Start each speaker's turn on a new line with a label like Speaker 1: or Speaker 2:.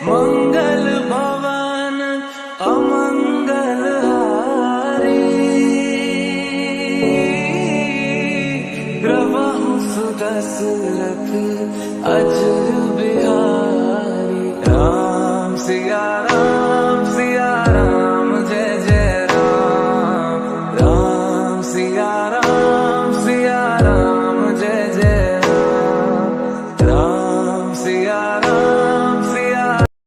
Speaker 1: मंगल भवन अमंगल हारी, ग्रवहु सुदशरथ अजर बिहारी। राम सिया राम।